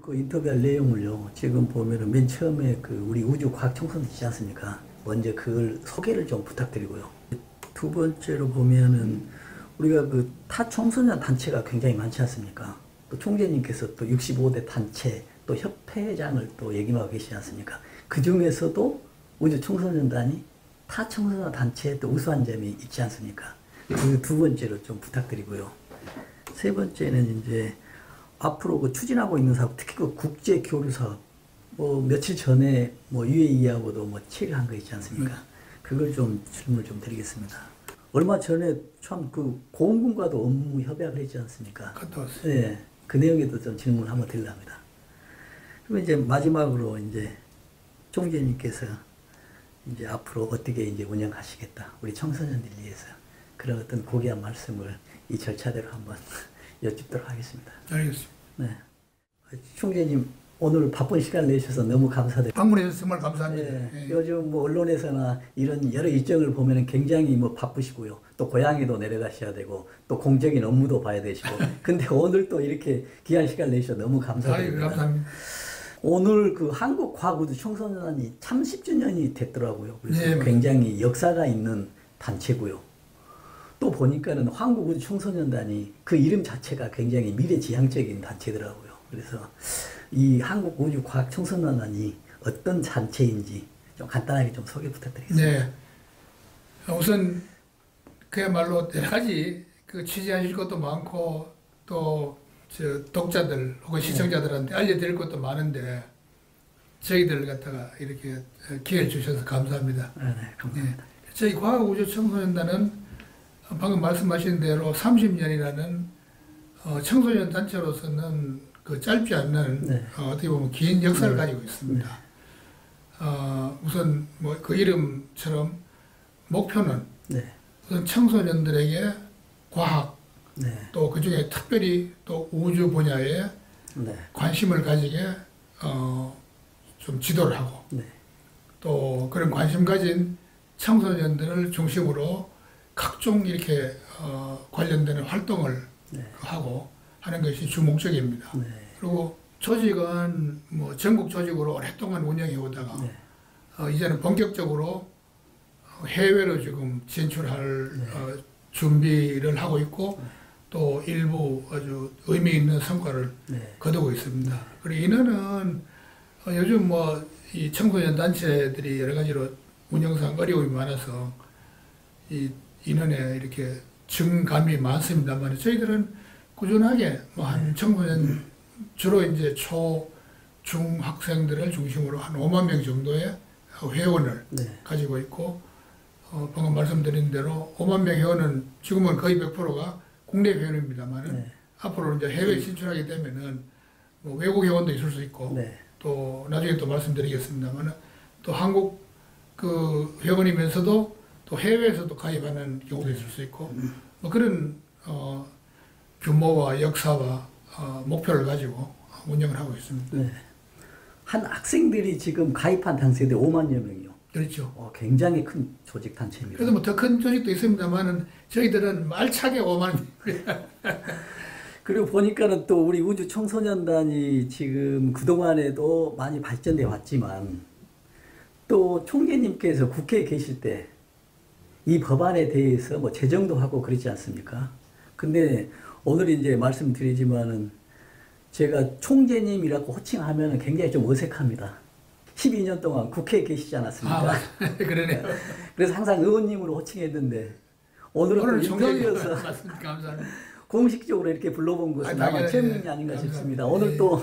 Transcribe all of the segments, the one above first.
그 인터뷰할 내용을요, 지금 보면은 맨 처음에 그 우리 우주과학청소년 있지 않습니까? 먼저 그걸 소개를 좀 부탁드리고요. 두 번째로 보면은 우리가 그 타 청소년 단체가 굉장히 많지 않습니까? 또 총재님께서 또 65대 단체, 또 협회장을 또 역임하고 계시지 않습니까? 그 중에서도 우주청소년단이 타 청소년 단체에 또 우수한 점이 있지 않습니까? 그 두 번째로 좀 부탁드리고요. 세 번째는 이제 앞으로 그 추진하고 있는 사업, 특히 그 국제 교류 사업, 뭐 며칠 전에 뭐 UAE하고도 뭐 체결한 거 있지 않습니까? 그걸 좀 질문을 좀 드리겠습니다. 얼마 전에 참 그 고은군과도 업무 협약을 했지 않습니까? 갔다 왔어요. 네, 그 내용에도 좀 질문을 한번 드리랍니다. 그리고 이제 마지막으로 이제 총재님께서 이제 앞으로 어떻게 이제 운영하시겠다, 우리 청소년들 위해서 그런 어떤 고귀한 말씀을 이 절차대로 한번 여쭙도록 하겠습니다. 알겠습니다. 네. 총재님, 오늘 바쁜 시간 내주셔서 너무 감사드립니다. 방문해 주셔서 정말 감사합니다. 예, 예. 요즘 뭐 언론에서나 이런 여러 일정을 보면은 굉장히 뭐 바쁘시고요. 또 고향에도 내려가셔야 되고, 또 공적인 업무도 봐야 되시고. 근데 오늘 또 이렇게 귀한 시간 내주셔서 너무 감사드립니다. 감사합니다. 오늘 그 한국과학우주청소년단이 참 10주년이 됐더라고요. 그래서 네, 굉장히 역사가 있는 단체고요. 또 보니까는 한국우주청소년단이 그 이름 자체가 굉장히 미래지향적인 단체더라고요. 그래서 이 한국우주과학청소년단이 어떤 단체인지 좀 간단하게 좀 소개 부탁드리겠습니다. 네. 우선 그야말로 여러 가지 그 취재하실 것도 많고 또 저 독자들 혹은 시청자들한테 알려드릴 것도 많은데 저희들 갖다가 이렇게 기회를 주셔서 감사합니다. 네, 감사합니다. 저희 과학우주청소년단은 방금 말씀하신 대로 30년이라는 청소년 단체로서는 그 짧지 않는 네. 어떻게 보면 긴 역사를 네. 가지고 있습니다. 우선 뭐 그 이름처럼 목표는 네. 우선 청소년들에게 과학 네. 또 그중에 특별히 또 우주 분야에 네. 관심을 가지게 좀 지도를 하고 네. 또 그런 관심 가진 청소년들을 중심으로 각종 이렇게 관련되는 활동을 네. 하고 하는 것이 주 목적입니다. 네. 그리고 조직은 뭐 전국 조직으로 오랫동안 운영해 오다가 네. 이제는 본격적으로 해외로 지금 진출할 네. 준비를 하고 있고 또 일부 아주 의미 있는 성과를 네. 거두고 있습니다. 그리고 인원은 요즘 뭐 이 청소년 단체들이 여러 가지로 운영상 어려움이 많아서 이 인원에 이렇게 증감이 많습니다만 저희들은 꾸준하게 뭐 한 청소년 주로 이제 초, 중 학생들을 중심으로 한 5만 명 정도의 회원을 네. 가지고 있고 방금 말씀드린 대로 5만 명 회원은 지금은 거의 100%가 국내 회원입니다만은 네. 앞으로 이제 해외 진출하게 되면은 뭐 외국 회원도 있을 수 있고 네. 또 나중에 또 말씀드리겠습니다만은 또 한국 그 회원이면서도 또 해외에서도 가입하는 경우도 있을 수 있고 뭐 그런 규모와 역사와 목표를 가지고 운영을 하고 있습니다. 네. 한 학생들이 지금 가입한 단체들이 5만여 명이요. 그렇죠. 굉장히 큰 조직 단체입니다. 그래도 뭐 더 큰 조직도 있습니다만은 저희들은 알차게 5만 그리고 보니까는 또 우리 우주 청소년단이 지금 그동안에도 많이 발전돼 왔지만 또 총재님께서 국회에 계실 때 이 법안에 대해서 뭐 제정도 하고 그러지 않습니까? 근데 오늘 이제 말씀드리지만은 제가 총재님이라고 호칭하면 굉장히 좀 어색합니다. 12년 동안 국회에 계시지 않았습니까? 그러네요. 그래서 항상 의원님으로 호칭했는데 오늘은 또 인터뷰여서 감사합니다. 공식적으로 이렇게 불러본 것은 아마 당연히, 처음이 아닌가 감사합니다. 싶습니다. 오늘 또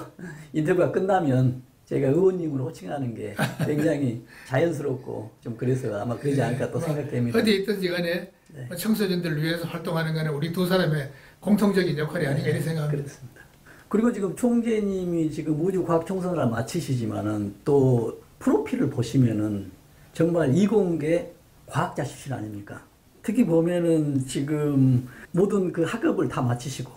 인터뷰가 끝나면 제가 의원님으로 호칭하는 게 굉장히 자연스럽고 좀 그래서 아마 그러지 않을까 또 생각됩니다. 어디에 있든지 간에 청소년들을 위해서 활동하는 거는 우리 두 사람의 공통적인 역할이 아닌가 이렇게 생각합니다. 그렇습니다. 그리고 지금 총재님이 지금 우주과학청소년을 마치시지만은 또 프로필을 보시면은 정말 이공계 과학자 출신 아닙니까? 특히 보면은 지금 모든 그 학업을 다 마치시고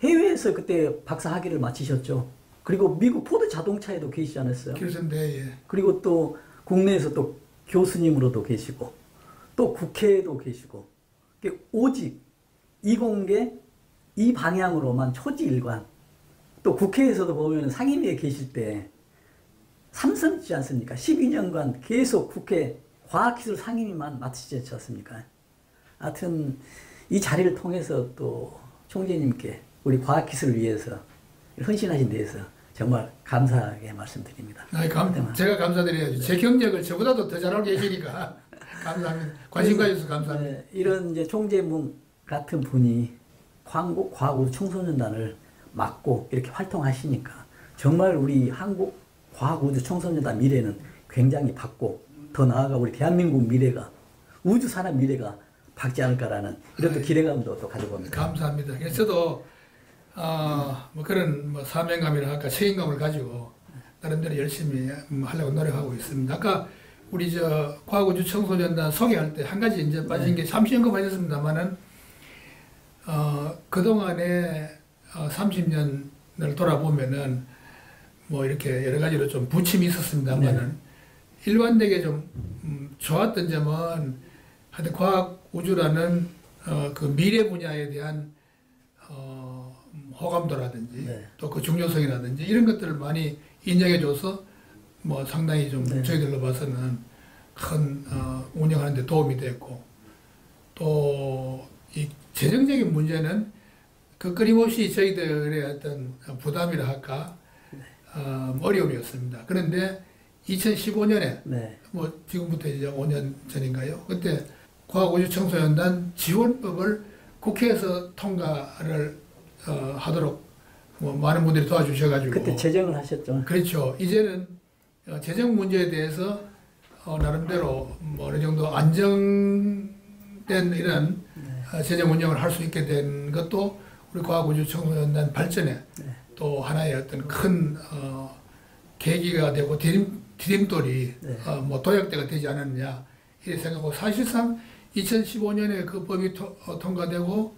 해외에서 그때 박사 학위를 마치셨죠. 그리고 미국 포드 자동차에도 계시지 않았어요? 그렇습니다. 예. 그리고 또 국내에서 또 교수님으로도 계시고 또 국회에도 계시고 오직 이공계 이 방향으로만 초지일관 또 국회에서도 보면 상임위에 계실 때 삼선이지 않습니까? 12년간 계속 국회 과학기술 상임위만 맡으시지 않습니까? 하여튼 이 자리를 통해서 또 총재님께 우리 과학기술을 위해서 헌신하신 데에서 정말 감사하게 말씀드립니다. 제가 감사드려야죠. 제 경력을 저보다도 더 잘하고 계시니까 감사합니다. 관심 가져서 감사합니다. 네, 이런 이제 총재문 같은 분이 한국 과학우주 청소년단을 맡고 이렇게 활동하시니까 정말 우리 한국 과학우주 청소년단 미래는 굉장히 밝고 더 나아가 우리 대한민국 미래가 우주 산업 미래가 밝지 않을까라는 이런 또 기대감도 또 가지고 옵니다. 감사합니다. 그래서 저도 뭐 그런 뭐 사명감이라 할까 책임감을 가지고 나름대로 열심히 하려고 노력하고 있습니다. 아까 우리 저 과학우주 청소년단 소개할 때 한 가지 이제 빠진 게 잠시 언급하셨습니다만은 그동안에 30년을 돌아보면은 뭐 이렇게 여러 가지로 좀 부침이 있었습니다만은 일관되게 좀 좋았던 점은 하여튼 과학 우주라는 그 미래 분야에 대한 호감도라든지 또 그 중요성이라든지 이런 것들을 많이 인정해줘서 뭐 상당히 좀 저희들로 봐서는 큰 운영하는 데 도움이 됐고 또 이 재정적인 문제는 그 끊임없이 저희들의 어떤 부담이라 할까 어려움이었습니다. 그런데 2015년에 뭐 지금부터 이제 5년 전인가요? 그때 과학우주청소년단 지원법을 국회에서 통과를 하도록 뭐 많은 분들이 도와주셔가지고 그때 제정을 하셨죠. 그렇죠. 이제는 재정 문제에 대해서 나름대로 뭐 어느 정도 안정된 이런 재정 운영을 할 수 있게 된 것도 우리 과학우주청소년단 발전에 또 하나의 어떤 큰 계기가 되고 디딤돌이 뭐 도약대가 되지 않았느냐 이렇게 생각하고 사실상 2015년에 그 법이 통과되고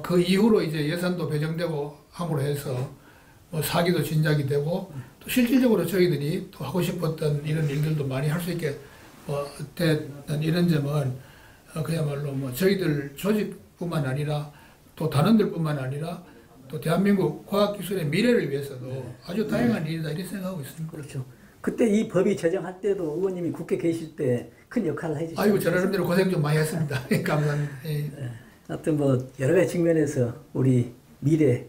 그 이후로 이제 예산도 배정되고 함으로 해서 뭐 사기도 진작이 되고 또 실질적으로 저희들이 또 하고 싶었던 이런 일들도 많이 할 수 있게 됐던 이런 점은 그야말로 뭐 저희들 조직뿐만 아니라 또 단원들뿐만 아니라 또 대한민국 과학기술의 미래를 위해서도 아주 다양한 일이다 이렇게 생각하고 있습니다. 그렇죠. 그때 이 법이 제정할 때도 의원님이 국회 계실 때 큰 역할을 해주셨죠. 아이고 저 나름대로 고생 좀 많이 했습니다. 감사합니다. 하여튼 뭐 여러 가지 측면에서 우리 미래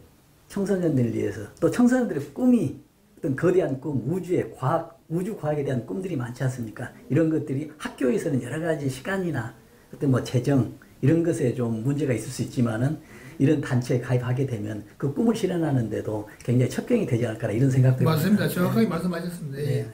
청소년들을 위해서 또 청소년들의 꿈이 어떤 거대한 꿈, 우주 과학에 대한 꿈들이 많지 않습니까? 이런 것들이 학교에서는 여러 가지 시간이나 어떤 뭐 재정 이런 것에 좀 문제가 있을 수 있지만은 이런 단체에 가입하게 되면 그 꿈을 실현하는데도 굉장히 척경이 되지 않을까 이런 생각도 맞습니다. 정확하게 말씀하셨습니다. 네.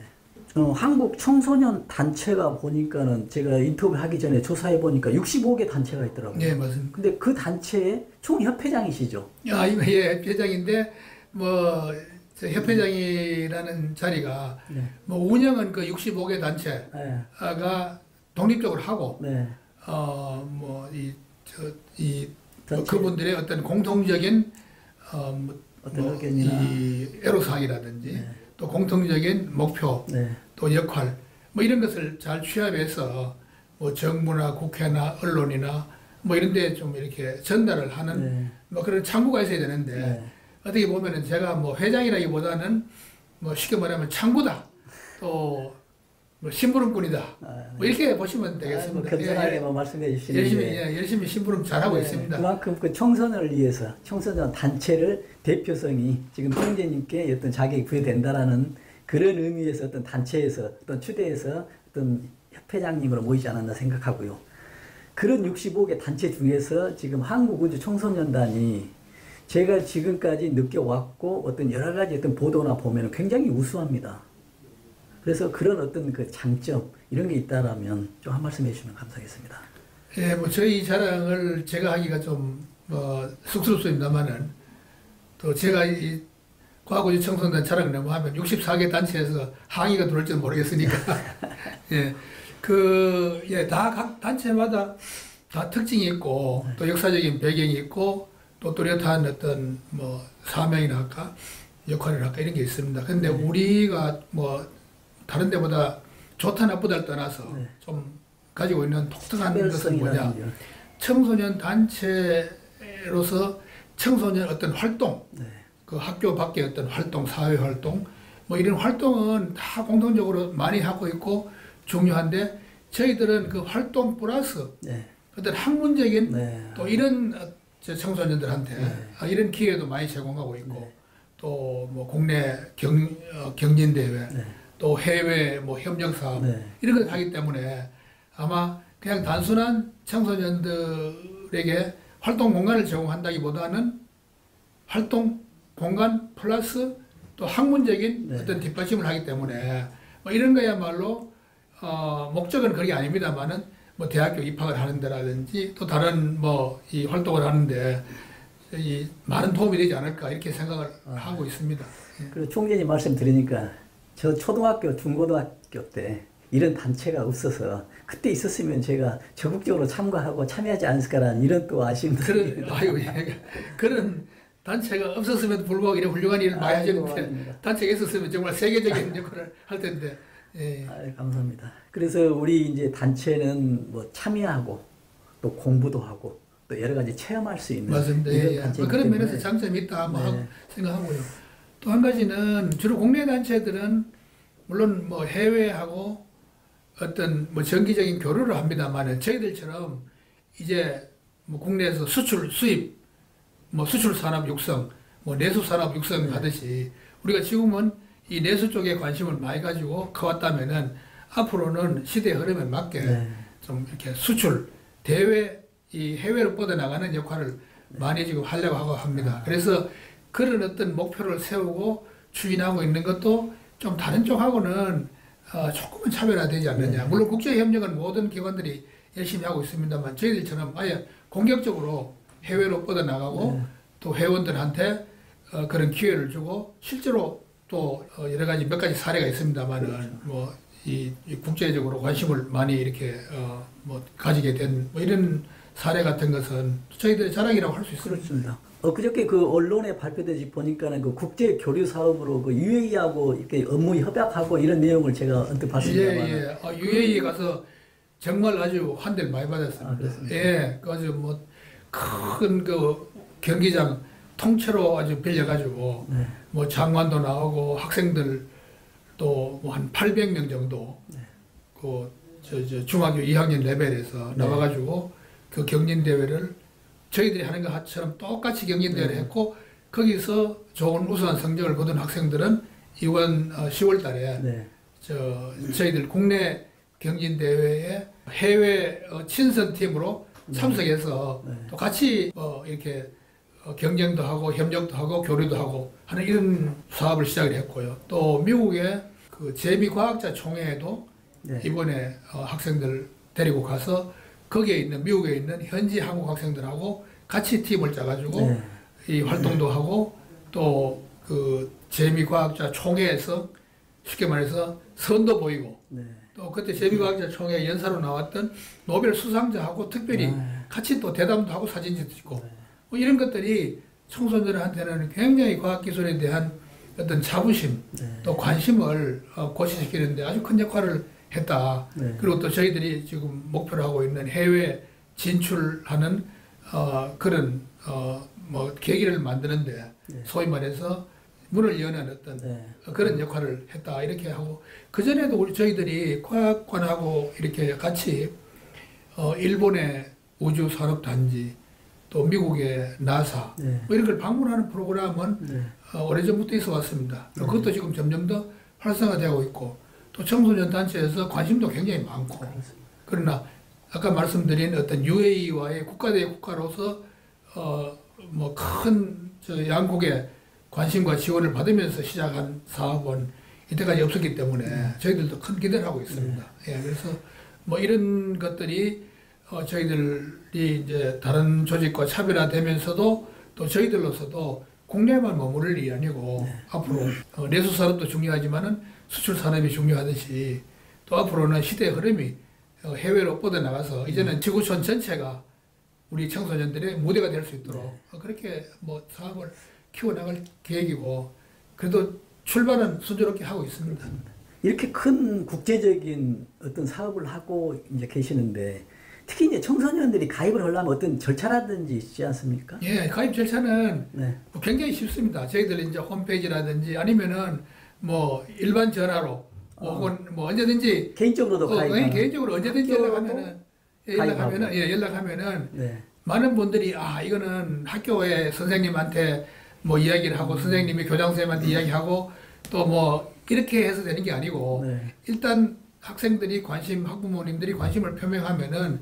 한국 청소년 단체가 보니까는 제가 인터뷰 하기 전에 조사해 보니까 65개 단체가 있더라고요. 네, 맞습니다. 근데 그 단체의 총협회장이시죠? 이거 협회장인데 뭐 협회장이라는 자리가 뭐 운영은 그 65개 단체가 독립적으로 하고 그분들의 어떤 공통적인 어떤 의견이나 이 애로사항이라든지 또 공통적인 목표 또 역할 뭐 이런 것을 잘 취합해서 뭐 정부나 국회나 언론이나 뭐 이런 데 좀 이렇게 전달을 하는 뭐 그런 창구가 있어야 되는데 어떻게 보면은 제가 뭐 회장이라기보다는 뭐 쉽게 말하면 창구다 또 뭐 심부름꾼이다 뭐 이렇게 보시면 되겠습니다. 뭐 겸손하게 말씀해 주시는데 열심히 심부름 잘하고 있습니다. 그만큼 그 청소년을 위해서 청소년 단체를 대표성이 지금 총재님께 어떤 자격이 부여된다라는 그런 의미에서 어떤 단체에서 어떤 추대해서 어떤 협회장님으로 모이지 않았나 생각하고요. 그런 65개 단체 중에서 지금 한국우주청소년단이 제가 지금까지 느껴왔고 어떤 여러 가지 어떤 보도나 보면 굉장히 우수합니다. 그래서 그런 어떤 그 장점 이런 게 있다라면 좀 한 말씀 해주시면 감사하겠습니다. 예, 뭐 저희 자랑을 제가 하기가 좀 뭐 쑥스럽습니다만은 또 제가 이 과학우주 청소년 자랑을 너무 하면 64개 단체에서 항의가 들어올지는 모르겠으니까 다 각 단체마다 다 특징이 있고 또 역사적인 배경이 있고 또 뚜렷한 어떤 뭐 사명이라 할까 역할을 할까 이런 게 있습니다. 근데 우리가 뭐 다른 데보다 좋다 나쁘다를 떠나서 좀 가지고 있는 독특한 것은 뭐냐. 청소년 단체로서 청소년 어떤 활동, 그 학교 밖의 어떤 활동, 사회 활동, 뭐 이런 활동은 다 공통적으로 많이 하고 있고 중요한데 저희들은 그 활동 플러스 네. 어떤 학문적인 네. 또 이런 저 청소년들한테 네. 이런 기회도 많이 제공하고 있고 네. 또 뭐 국내 경진대회 네. 또 해외 뭐 협력 사업 네. 이런 걸 하기 때문에 아마 그냥 단순한 청소년들에게 활동 공간을 제공한다기보다는 활동 공간 플러스 또 학문적인 네. 어떤 뒷받침을 하기 때문에 뭐 이런 거야말로 목적은 그게 아닙니다만은 뭐 대학교 입학을 하는 데라든지 또 다른 뭐 이 활동을 하는데 이 많은 도움이 되지 않을까 이렇게 생각을 하고 있습니다. 예. 그리고 총재님 말씀 들으니까 저 초등학교, 중고등학교 때 이런 단체가 없어서 그때 있었으면 제가 적극적으로 참가하고 참여하지 않았을까라는 이런 또 아쉬움도 듭니다. 그런 단체가 없었음에도 불구하고 이런 훌륭한 일을 많이 아이고, 하셨는데 아닙니다. 단체가 있었으면 정말 세계적인 역할을 할 텐데. 예. 아유, 감사합니다. 그래서 우리 이제 단체는 뭐 참여하고 또 공부도 하고 또 여러 가지 체험할 수 있는 맞습니다. 이런 예, 예. 단체이기 그런 면에서 때문에 장점이 있다 뭐 네. 생각하고요. 또 한 가지는 주로 국내 단체들은 물론 뭐 해외하고 어떤 뭐 정기적인 교류를 합니다만 저희들처럼 이제 뭐 국내에서 수출 수입 뭐 수출 산업 육성 뭐 내수 산업 육성 하듯이 우리가 지금은 이 내수 쪽에 관심을 많이 가지고 커왔다면은 앞으로는 시대 흐름에 맞게 네. 좀 이렇게 수출 대외 이 해외로 뻗어나가는 역할을 많이 지금 하려고 하고 합니다. 그래서 그런 어떤 목표를 세우고 추진하고 있는 것도 좀 다른 쪽하고는 조금은 차별화되지 않느냐. 물론 국제협력은 모든 기관들이 열심히 하고 있습니다만 저희들처럼 아예 공격적으로 해외로 뻗어나가고 또 회원들한테 그런 기회를 주고 실제로 또 여러 가지 몇 가지 사례가 있습니다만은 뭐 이 국제적으로 관심을 많이 이렇게 뭐 가지게 된 뭐 이런 사례 같은 것은 저희들의 자랑이라고 할 수 있습니다. 그렇습니다. 그저께 그 언론에 발표되지 보니까는 그 국제 교류 사업으로 그 UAE하고 이렇게 업무 협약하고 이런 내용을 제가 언뜻 봤습니다만. 예. UAE 가서 정말 아주 환대를 많이 받았습니다. 그렇습니까? 예, 아주 뭐 큰 그 경기장 통째로 아주 빌려가지고 네. 뭐 장관도 나오고 학생들 또 뭐 한 800명 정도 그 저 중학교 2학년 레벨에서 나와가지고 그 경진 대회를 저희들이 하는 것처럼 똑같이 경진 대회를 했고 거기서 좋은 우수한 성적을 거둔 학생들은 이번 10월달에 네. 저희들 국내 경진 대회에 해외 친선 팀으로 참석해서 또 같이 이렇게 경쟁도 하고 협력도 하고 교류도 하고 하는 이런 사업을 시작을 했고요. 또 미국의 그 재미과학자 총회에도 네. 이번에 학생들 데리고 가서 거기에 있는 미국에 있는 현지 한국 학생들하고 같이 팀을 짜가지고 네. 이 활동도 하고 또 그 재미과학자 총회에서 쉽게 말해서 선도 보이고 네. 또 그때 재미과학자 총회 연사로 나왔던 노벨 수상자하고 특별히 같이 또 대담도 하고 사진도 찍고 뭐 이런 것들이 청소년들한테는 굉장히 과학기술에 대한 어떤 자부심 또 관심을 고취시키는데 아주 큰 역할을 했다. 네. 그리고 또 저희들이 지금 목표로 하고 있는 해외 진출하는 그런 뭐 계기를 만드는데 소위 말해서 문을 여는 어떤 네. 그런 역할을 했다 이렇게 하고 그 전에도 우리 저희들이 과학관하고 이렇게 같이 일본의 우주산업단지 또 미국의 나사 네. 뭐 이런 걸 방문하는 프로그램은 네. 오래전부터 있어 왔습니다. 그것도 지금 점점 더 활성화되고 있고 또 청소년 단체에서 관심도 굉장히 많고 그러나 아까 말씀드린 어떤 UAE와의 국가 대 국가로서 뭐 큰 양국의 관심과 지원을 받으면서 시작한 사업은 이때까지 없었기 때문에 저희들도 큰 기대를 하고 있습니다. 예, 그래서 뭐 이런 것들이 저희들이 이제 다른 조직과 차별화되면서도 또 저희들로서도 국내만 머무를 일이 아니고 앞으로 내수 산업도 중요하지만은 수출 산업이 중요하듯이 또 앞으로는 시대의 흐름이 해외로 뻗어나가서 이제는 지구촌 전체가 우리 청소년들의 무대가 될 수 있도록 그렇게 뭐 사업을 키워나갈 계획이고 그래도 출발은 순조롭게 하고 있습니다. 이렇게 큰 국제적인 어떤 사업을 하고 이제 계시는데 특히 이제 청소년들이 가입을 하려면 어떤 절차라든지 있지 않습니까? 예, 가입 절차는 네. 뭐 굉장히 쉽습니다. 저희들 이제 홈페이지라든지 아니면은 뭐 일반 전화로 혹은 뭐 언제든지 개인적으로도 가입. 개인적으로 언제든지 연락하면은 연락하면은 네. 많은 분들이 아 이거는 학교에 선생님한테 뭐 이야기를 하고 선생님이 교장 선생님한테 이야기하고 또 뭐 이렇게 해서 되는 게 아니고 네. 일단 학생들이 학부모님들이 관심을 표명하면은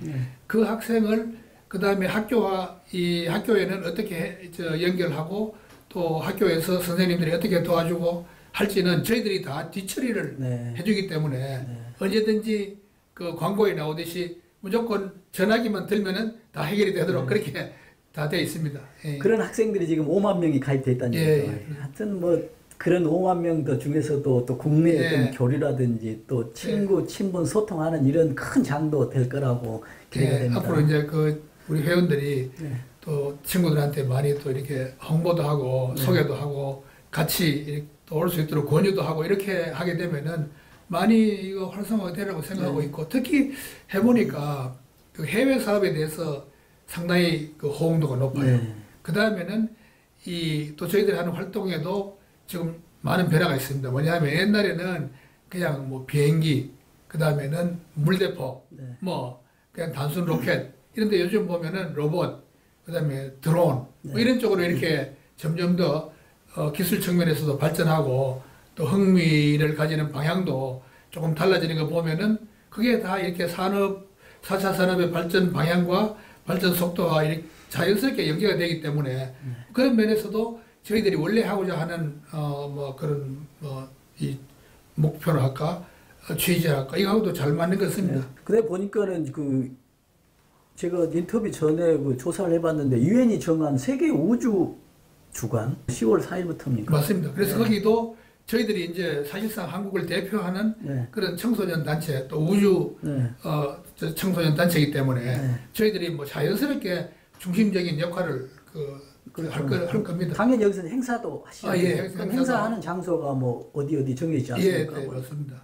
그 학생을 그 다음에 학교에는 어떻게 연결하고 또 학교에서 선생님들이 어떻게 도와주고 할지는 저희들이 다 뒤처리를 네. 해주기 때문에 언제든지 그 광고에 나오듯이 무조건 전화기만 들면은 다 해결이 되도록 그렇게 다 되어 있습니다. 예. 그런 학생들이 지금 5만 명이 가입돼 있다는 얘기죠. 하여튼 뭐 그런 5만 명 중에서도 또 국내 어떤 교류라든지 또 친구, 친분 소통하는 이런 큰 장도 될 거라고 기대가 됩니다. 앞으로 이제 우리 회원들이 또 친구들한테 많이 또 이렇게 홍보도 하고 소개도 하고 같이 또 올 수 있도록 권유도 하고 이렇게 하게 되면은 많이 이거 활성화가 되라고 생각하고 있고 특히 해보니까 그 해외 사업에 대해서 상당히 그 호응도가 높아요. 그 다음에는 또 저희들이 하는 활동에도 지금 많은 변화가 있습니다. 뭐냐면 옛날에는 그냥 뭐 비행기, 그 다음에는 물대포, 뭐 그냥 단순 로켓 이런데 요즘 보면은 로봇, 그 다음에 드론 뭐 이런 쪽으로 이렇게 점점 더 기술 측면에서도 발전하고 또 흥미를 가지는 방향도 조금 달라지는 거 보면은 그게 다 이렇게 4차 산업의 발전 방향과 발전 속도와 이렇게 자연스럽게 연계가 되기 때문에 그런 면에서도 저희들이 원래 하고자 하는 뭐 그런 이 목표를 할까 취지할까 이거하고도 잘 맞는 것 같습니다. 그래 보니까는 제가 인터뷰 전에 조사를 해봤는데 유엔이 정한 세계 우주 주간 10월 4일부터입니까? 맞습니다. 그래서 거기도 저희들이 이제 사실상 한국을 대표하는 그런 청소년 단체 또 우주 청소년 단체이기 때문에 저희들이 뭐 자연스럽게 중심적인 역할을 할 겁니다. 당연히 여기서는 행사도 하시죠. 행사하는 장소가 뭐 어디 정해지지 않습니까? 네, 맞습니다.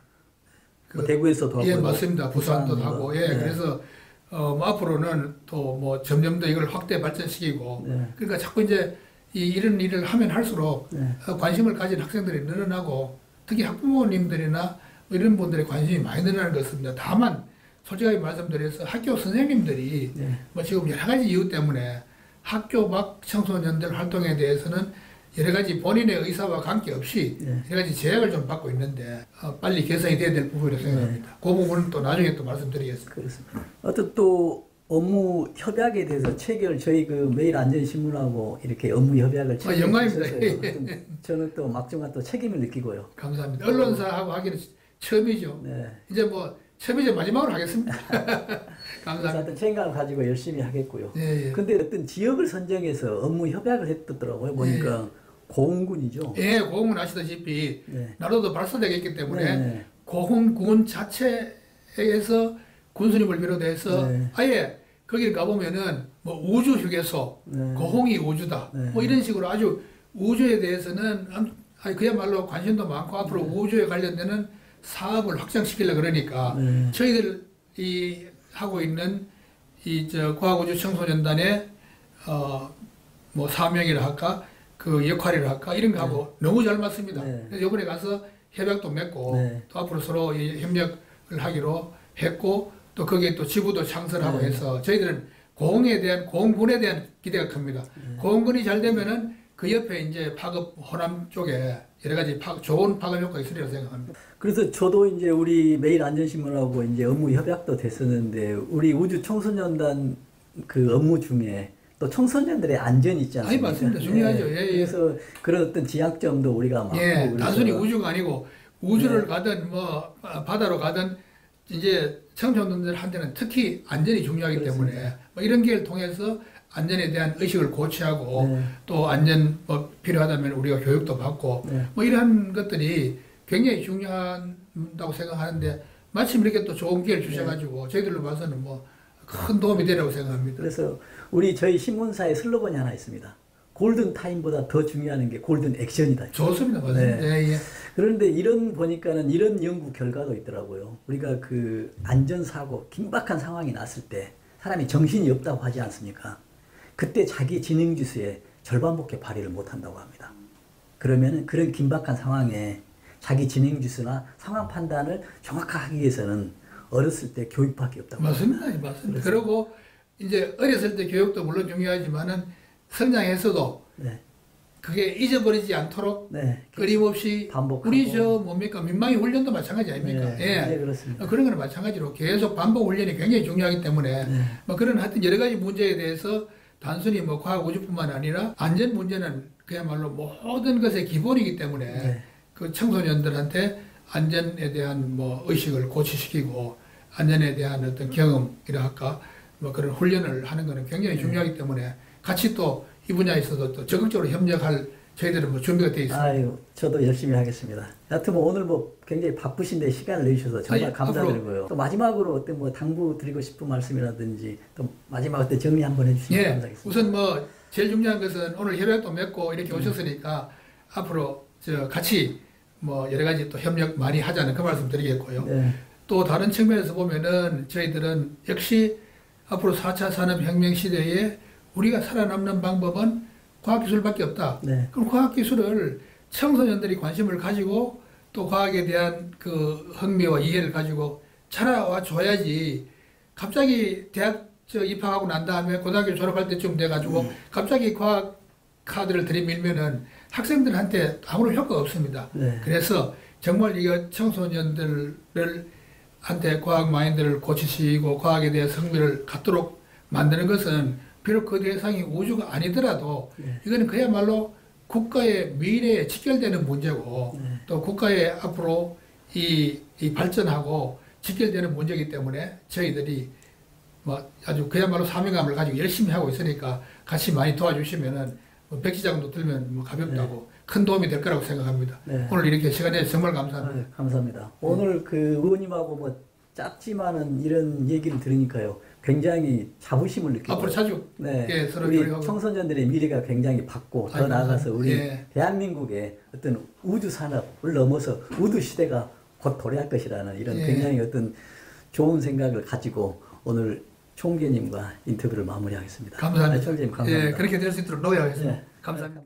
뭐 대구에서도 하고. 맞습니다. 부산도 하고. 그래서 뭐 앞으로는 또 뭐 점점 더 이걸 확대 발전시키고 그러니까 자꾸 이제 이런 일을 하면 할수록 관심을 가진 학생들이 늘어나고 특히 학부모님들이나 뭐 이런 분들의 관심이 많이 늘어나는 것 같습니다. 다만 솔직하게 말씀드려서 학교 선생님들이 뭐 지금 여러 가지 이유 때문에 학교 밖 청소년들 활동에 대해서는 여러 가지 본인의 의사와 관계없이 여러 가지 제약을 좀 받고 있는데 빨리 개선이 돼야 될 부분이라고 생각합니다. 그 부분은 또 나중에 또 말씀드리겠습니다. 그렇습니다. 어떤 또 업무 협약에 대해서 체결 저희 매일안전신문하고 이렇게 업무 협약을 영광입니다. 저는 또 막중한 또 책임을 느끼고요. 감사합니다. 언론사하고 하기는 처음이죠. 이제 뭐 처음이죠. 마지막으로 하겠습니다. 감사합니다. 어떤 생각을 가지고 열심히 하겠고요. 근데 어떤 지역을 선정해서 업무 협약을 했더라고요. 보니까 고흥군이죠. 고흥군 아시다시피 나로도 발사대가 있기 때문에 고흥군 자체에서 군수님을 비롯해서 아예 거기를 가보면은 뭐 우주 휴게소, 고흥이 우주다. 뭐 이런 식으로 아주 우주에 대해서는 그야말로 관심도 많고 앞으로 우주에 관련되는 사업을 확장시키려고 그러니까 저희들이 하고 있는 과학우주 청소년단의 뭐 사명이라 할까 그 역할이라 할까 이런 거하고 너무 잘 맞습니다. 그래서 이번에 가서 협약도 맺고 또 앞으로 서로 협력을 하기로 했고 또 거기에 또 지부도 창설하고 해서 저희들은 고흥군에 대한 기대가 큽니다. 고흥군이 잘 되면은 그 옆에 이제 파급 호남 쪽에 여러 가지 좋은 파급 효과가 있으리라고 생각합니다. 그래서 저도 이제 우리 매일안전신문하고 이제 업무 협약도 됐었는데 우리 우주 청소년단 그 업무 중에 또 청소년들의 안전이 있지 않습니까? 맞습니다. 중요하죠. 그래서 그런 어떤 지향점도 우리가 막고 단순히 우주가 아니고 우주를 가든 뭐 바다로 가든 이제 청소년들한테는 특히 안전이 중요하기 때문에 뭐 이런 기회를 통해서 안전에 대한 의식을 고취하고 또 안전 뭐 필요하다면 우리가 교육도 받고 뭐 이러한 것들이 굉장히 중요하다고 생각하는데 마침 이렇게 또 좋은 기회를 주셔가지고 저희들로 봐서는 뭐 큰 도움이 되라고 생각합니다. 그래서 저희 신문사의 슬로건이 하나 있습니다. 골든 타임보다 더 중요한 게 골든 액션이다. 좋습니다. 맞습니다. 그런데 보니까는 이런 연구 결과도 있더라고요. 우리가 그 안전사고, 긴박한 상황이 났을 때 사람이 정신이 없다고 하지 않습니까? 그때 자기 지능지수의 절반밖에 발휘를 못한다고 합니다. 그러면은 그런 긴박한 상황에 자기 지능지수나 상황 판단을 정확하게 하기 위해서는 어렸을 때 교육밖에 없다고 맞습니다. 합니다. 맞습니다. 그리고 이제 어렸을 때 교육도 물론 중요하지만은 성장해서도 네. 그게 잊어버리지 않도록 네. 끊임없이 반복하고. 우리 저 뭡니까 민망이 훈련도 마찬가지 아닙니까? 네, 예. 네, 그렇습니다. 그런 거는 마찬가지로 계속 반복 훈련이 굉장히 중요하기 때문에 네. 뭐 그런 하여튼 여러 가지 문제에 대해서 단순히 뭐 과학 우주뿐만 아니라 안전 문제는 그야말로 모든 것의 기본이기 때문에 네. 그 청소년들한테 안전에 대한 뭐 의식을 고취시키고 안전에 대한 어떤 경험이라 할까 뭐 그런 훈련을 하는 것은 굉장히 중요하기 때문에 같이 또 이 분야에서도 또 적극적으로 협력할 저희들은 뭐 준비가 되어 있습니다. 아유, 저도 열심히 하겠습니다. 여하튼 뭐 오늘 뭐 굉장히 바쁘신데 시간을 내주셔서 정말 아니, 감사드리고요. 또 마지막으로 어떤 뭐 당부 드리고 싶은 말씀이라든지 또 마지막 어떤 정리 한번 해주시면 예, 감사하겠습니다. 우선 뭐 제일 중요한 것은 오늘 협약도 맺고 이렇게 오셨으니까 앞으로 저 같이 뭐 여러 가지 또 협력 많이 하자는 그 말씀 드리겠고요. 네. 또 다른 측면에서 보면은 저희들은 역시 앞으로 4차 산업혁명 시대에 우리가 살아남는 방법은 과학기술밖에 없다. 네. 그럼 과학기술을 청소년들이 관심을 가지고 또 과학에 대한 그 흥미와 이해를 가지고 찾아와 줘야지 갑자기 대학 입학하고 난 다음에 고등학교 졸업할 때쯤 돼가지고 갑자기 과학 카드를 들이밀면은 학생들한테 아무런 효과가 없습니다. 네. 그래서 정말 이거 청소년들을 한테 과학 마인드를 고치시고 과학에 대해 흥미를 갖도록 만드는 것은 비록 그 대상이 우주가 아니더라도 네. 이거는 그야말로 국가의 미래에 직결되는 문제고 네. 또 국가의 앞으로 이 발전하고 직결되는 문제이기 때문에 저희들이 뭐 아주 그야말로 사명감을 가지고 열심히 하고 있으니까 같이 많이 도와주시면은 뭐 백지장도 들면 뭐 가볍다고 큰 도움이 될 거라고 생각합니다. 네. 오늘 이렇게 시간 내서 정말 감사합니다. 아유, 감사합니다. 오늘 그 의원님하고 뭐 짧지만은 이런 얘기를 들으니까요. 굉장히 자부심을 느끼고 앞으로 자주 네. 예, 서로 우리 교류하고. 청소년들의 미래가 굉장히 밝고 더 아이고, 나아가서 우리 예. 대한민국의 어떤 우주 산업을 넘어서 우주 시대가 곧 도래할 것이라는 이런 예. 굉장히 어떤 좋은 생각을 가지고 오늘 총재님과 인터뷰를 마무리하겠습니다. 감사합니다. 총재님 감사합니다. 예, 그렇게 될 수 있도록 노력하겠습니다. 예. 감사합니다.